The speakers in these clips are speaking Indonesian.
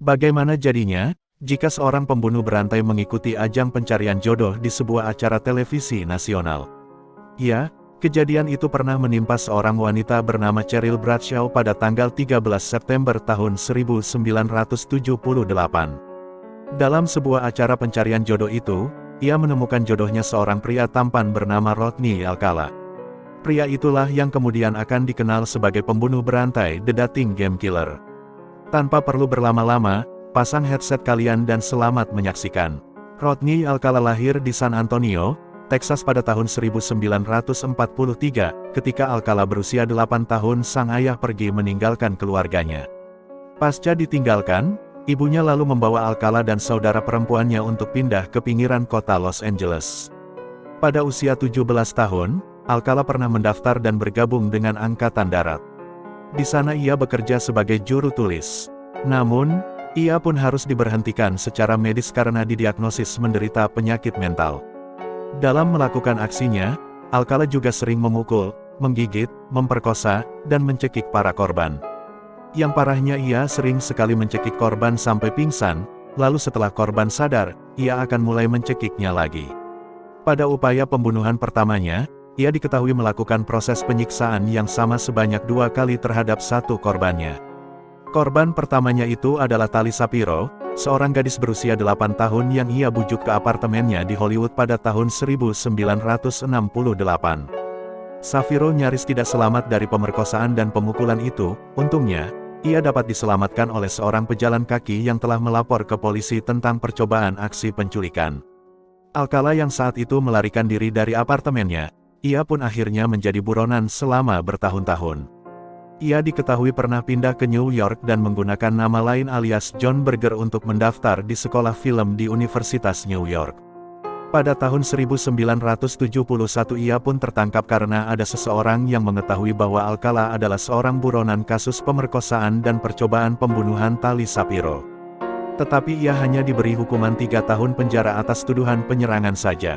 Bagaimana jadinya, jika seorang pembunuh berantai mengikuti ajang pencarian jodoh di sebuah acara televisi nasional? Ya, kejadian itu pernah menimpa seorang wanita bernama Cheryl Bradshaw pada tanggal 13 September tahun 1978. Dalam sebuah acara pencarian jodoh itu, ia menemukan jodohnya seorang pria tampan bernama Rodney Alcala. Pria itulah yang kemudian akan dikenal sebagai pembunuh berantai The Dating Game Killer. Tanpa perlu berlama-lama, pasang headset kalian dan selamat menyaksikan. Rodney Alcala lahir di San Antonio, Texas pada tahun 1943, ketika Alcala berusia 8 tahun sang ayah pergi meninggalkan keluarganya. Pasca ditinggalkan, ibunya lalu membawa Alcala dan saudara perempuannya untuk pindah ke pinggiran kota Los Angeles. Pada usia 17 tahun, Alcala pernah mendaftar dan bergabung dengan Angkatan Darat. Di sana ia bekerja sebagai juru tulis. Namun, ia pun harus diberhentikan secara medis karena didiagnosis menderita penyakit mental. Dalam melakukan aksinya, Alcala juga sering memukul, menggigit, memperkosa, dan mencekik para korban. Yang parahnya ia sering sekali mencekik korban sampai pingsan, lalu setelah korban sadar, ia akan mulai mencekiknya lagi. Pada upaya pembunuhan pertamanya, ia diketahui melakukan proses penyiksaan yang sama sebanyak 2 kali terhadap satu korbannya. Korban pertamanya itu adalah Tali Shapiro, seorang gadis berusia 8 tahun yang ia bujuk ke apartemennya di Hollywood pada tahun 1968. Shapiro nyaris tidak selamat dari pemerkosaan dan pemukulan itu. Untungnya, ia dapat diselamatkan oleh seorang pejalan kaki yang telah melapor ke polisi tentang percobaan aksi penculikan. Alcala yang saat itu melarikan diri dari apartemennya, ia pun akhirnya menjadi buronan selama bertahun-tahun. Ia diketahui pernah pindah ke New York dan menggunakan nama lain alias John Berger untuk mendaftar di sekolah film di Universitas New York. Pada tahun 1971 ia pun tertangkap karena ada seseorang yang mengetahui bahwa Alcala adalah seorang buronan kasus pemerkosaan dan percobaan pembunuhan Tali Shapiro. Tetapi ia hanya diberi hukuman 3 tahun penjara atas tuduhan penyerangan saja.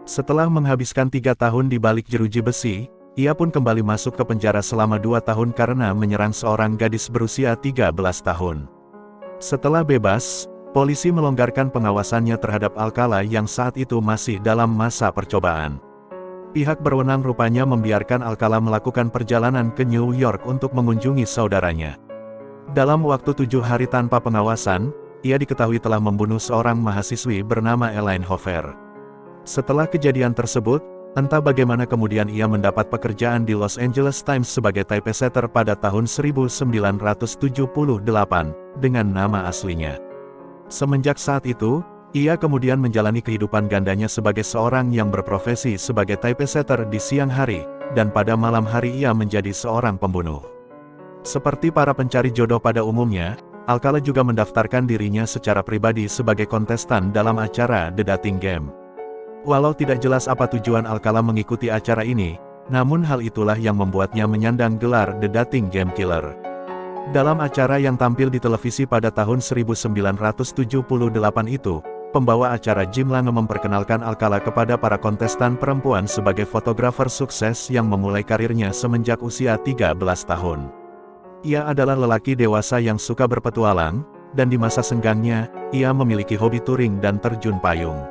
Setelah menghabiskan 3 tahun di balik jeruji besi, ia pun kembali masuk ke penjara selama 2 tahun karena menyerang seorang gadis berusia 13 tahun. Setelah bebas, polisi melonggarkan pengawasannya terhadap Alcala yang saat itu masih dalam masa percobaan. Pihak berwenang rupanya membiarkan Alcala melakukan perjalanan ke New York untuk mengunjungi saudaranya. Dalam waktu 7 hari tanpa pengawasan, ia diketahui telah membunuh seorang mahasiswi bernama Elaine Hofer. Setelah kejadian tersebut, entah bagaimana kemudian ia mendapat pekerjaan di Los Angeles Times sebagai typesetter pada tahun 1978, dengan nama aslinya. Semenjak saat itu, ia kemudian menjalani kehidupan gandanya sebagai seorang yang berprofesi sebagai typesetter di siang hari, dan pada malam hari ia menjadi seorang pembunuh. Seperti para pencari jodoh pada umumnya, Alcala juga mendaftarkan dirinya secara pribadi sebagai kontestan dalam acara The Dating Game. Walau tidak jelas apa tujuan Alcala mengikuti acara ini, namun hal itulah yang membuatnya menyandang gelar The Dating Game Killer. Dalam acara yang tampil di televisi pada tahun 1978 itu, pembawa acara Jim Lange memperkenalkan Alcala kepada para kontestan perempuan sebagai fotografer sukses yang memulai karirnya semenjak usia 13 tahun. Ia adalah lelaki dewasa yang suka berpetualang, dan di masa senggangnya, ia memiliki hobi touring dan terjun payung.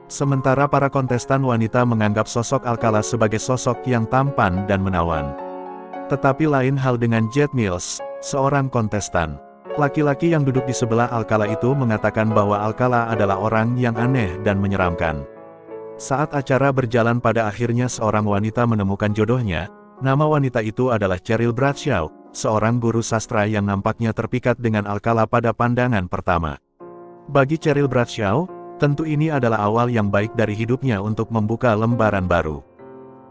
Sementara para kontestan wanita menganggap sosok Alcala sebagai sosok yang tampan dan menawan. Tetapi lain hal dengan Jet Mills, seorang kontestan. Laki-laki yang duduk di sebelah Alcala itu mengatakan bahwa Alcala adalah orang yang aneh dan menyeramkan. Saat acara berjalan pada akhirnya seorang wanita menemukan jodohnya. Nama wanita itu adalah Cheryl Bradshaw, seorang guru sastra yang nampaknya terpikat dengan Alcala pada pandangan pertama. Bagi Cheryl Bradshaw, tentu ini adalah awal yang baik dari hidupnya untuk membuka lembaran baru.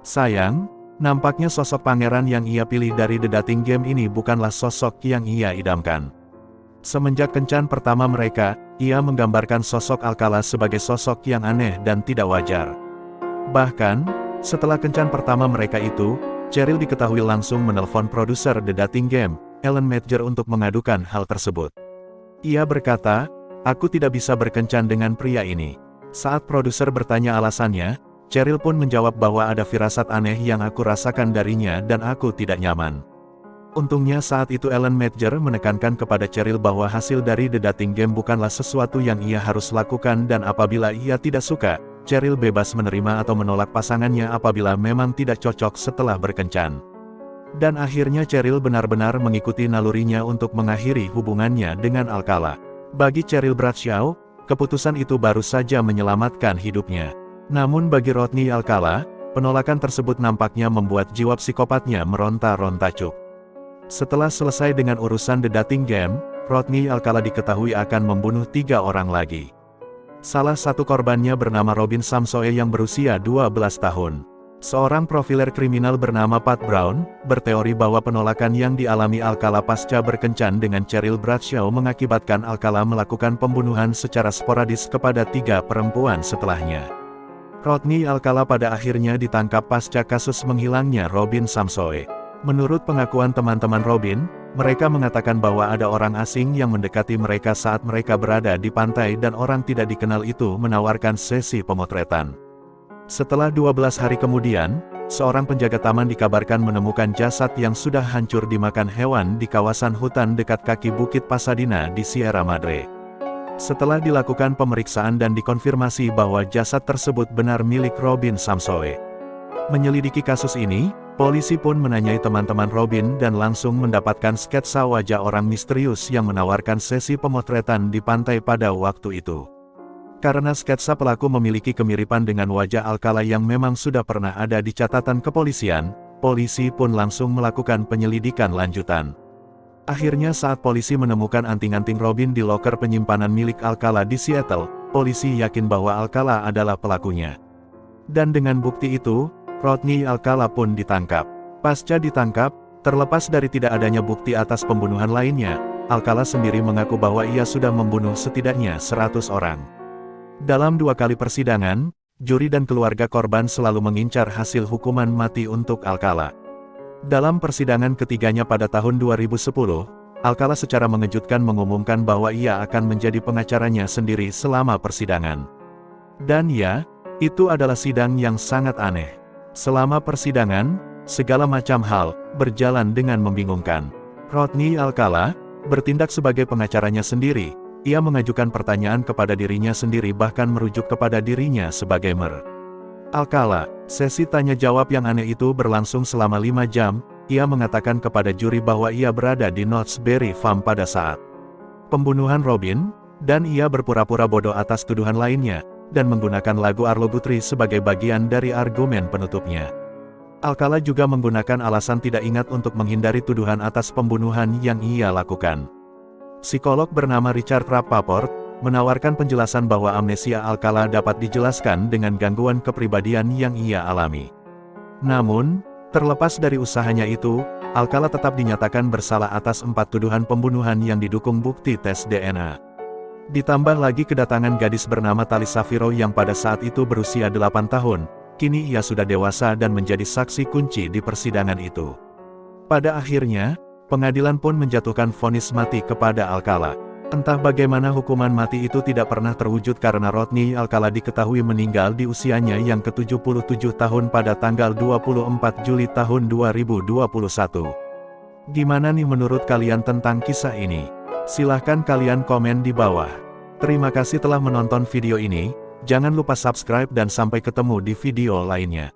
Sayang, nampaknya sosok pangeran yang ia pilih dari The Dating Game ini bukanlah sosok yang ia idamkan. Semenjak kencan pertama mereka, ia menggambarkan sosok Alcala sebagai sosok yang aneh dan tidak wajar. Bahkan, setelah kencan pertama mereka itu, Cheryl diketahui langsung menelpon produser The Dating Game, Ellen Matger untuk mengadukan hal tersebut. Ia berkata, "Aku tidak bisa berkencan dengan pria ini." Saat produser bertanya alasannya, Cheryl pun menjawab bahwa ada firasat aneh yang aku rasakan darinya dan aku tidak nyaman. Untungnya saat itu Ellen Major menekankan kepada Cheryl bahwa hasil dari The Dating Game bukanlah sesuatu yang ia harus lakukan dan apabila ia tidak suka, Cheryl bebas menerima atau menolak pasangannya apabila memang tidak cocok setelah berkencan. Dan akhirnya Cheryl benar-benar mengikuti nalurinya untuk mengakhiri hubungannya dengan Alcala. Bagi Cheryl Bradshaw, keputusan itu baru saja menyelamatkan hidupnya. Namun bagi Rodney Alcala, penolakan tersebut nampaknya membuat jiwa psikopatnya meronta-ronta-cuk. Setelah selesai dengan urusan The Dating Game, Rodney Alcala diketahui akan membunuh 3 orang lagi. Salah satu korbannya bernama Robin Samsoe yang berusia 12 tahun. Seorang profiler kriminal bernama Pat Brown, berteori bahwa penolakan yang dialami Alcala pasca berkencan dengan Cheryl Bradshaw mengakibatkan Alcala melakukan pembunuhan secara sporadis kepada 3 perempuan setelahnya. Rodney Alcala pada akhirnya ditangkap pasca kasus menghilangnya Robin Samsoe. Menurut pengakuan teman-teman Robin, mereka mengatakan bahwa ada orang asing yang mendekati mereka saat mereka berada di pantai dan orang tidak dikenal itu menawarkan sesi pemotretan. Setelah 12 hari kemudian, seorang penjaga taman dikabarkan menemukan jasad yang sudah hancur dimakan hewan di kawasan hutan dekat kaki Bukit Pasadena di Sierra Madre. Setelah dilakukan pemeriksaan dan dikonfirmasi bahwa jasad tersebut benar milik Robin Samsoe. Menyelidiki kasus ini, polisi pun menanyai teman-teman Robin dan langsung mendapatkan sketsa wajah orang misterius yang menawarkan sesi pemotretan di pantai pada waktu itu. Karena sketsa pelaku memiliki kemiripan dengan wajah Alcala yang memang sudah pernah ada di catatan kepolisian, polisi pun langsung melakukan penyelidikan lanjutan. Akhirnya saat polisi menemukan anting-anting Robin di loker penyimpanan milik Alcala di Seattle, polisi yakin bahwa Alcala adalah pelakunya. Dan dengan bukti itu, Rodney Alcala pun ditangkap. Pasca ditangkap, terlepas dari tidak adanya bukti atas pembunuhan lainnya, Alcala sendiri mengaku bahwa ia sudah membunuh setidaknya 100 orang. Dalam 2 kali persidangan, juri dan keluarga korban selalu mengincar hasil hukuman mati untuk Alcala. Dalam persidangan ketiganya pada tahun 2010, Alcala secara mengejutkan mengumumkan bahwa ia akan menjadi pengacaranya sendiri selama persidangan. Dan ya, itu adalah sidang yang sangat aneh. Selama persidangan, segala macam hal berjalan dengan membingungkan. Rodney Alcala bertindak sebagai pengacaranya sendiri. Ia mengajukan pertanyaan kepada dirinya sendiri bahkan merujuk kepada dirinya sebagai Mer. Alcala, sesi tanya jawab yang aneh itu berlangsung selama 5 jam, ia mengatakan kepada juri bahwa ia berada di Knott's Berry Farm pada saat pembunuhan Robin, dan ia berpura-pura bodoh atas tuduhan lainnya, dan menggunakan lagu Arlo Guthrie sebagai bagian dari argumen penutupnya. Alcala juga menggunakan alasan tidak ingat untuk menghindari tuduhan atas pembunuhan yang ia lakukan. Psikolog bernama Richard Rappaport menawarkan penjelasan bahwa amnesia Alcala dapat dijelaskan dengan gangguan kepribadian yang ia alami. Namun, terlepas dari usahanya itu, Alcala tetap dinyatakan bersalah atas 4 tuduhan pembunuhan yang didukung bukti tes DNA. Ditambah lagi kedatangan gadis bernama Tali Safiro yang pada saat itu berusia 8 tahun, kini ia sudah dewasa dan menjadi saksi kunci di persidangan itu. Pada akhirnya, pengadilan pun menjatuhkan vonis mati kepada Alcala. Entah bagaimana hukuman mati itu tidak pernah terwujud karena Rodney Alcala diketahui meninggal di usianya yang ke-77 tahun pada tanggal 24 Juli tahun 2021. Gimana nih menurut kalian tentang kisah ini? Silahkan kalian komen di bawah. Terima kasih telah menonton video ini, jangan lupa subscribe dan sampai ketemu di video lainnya.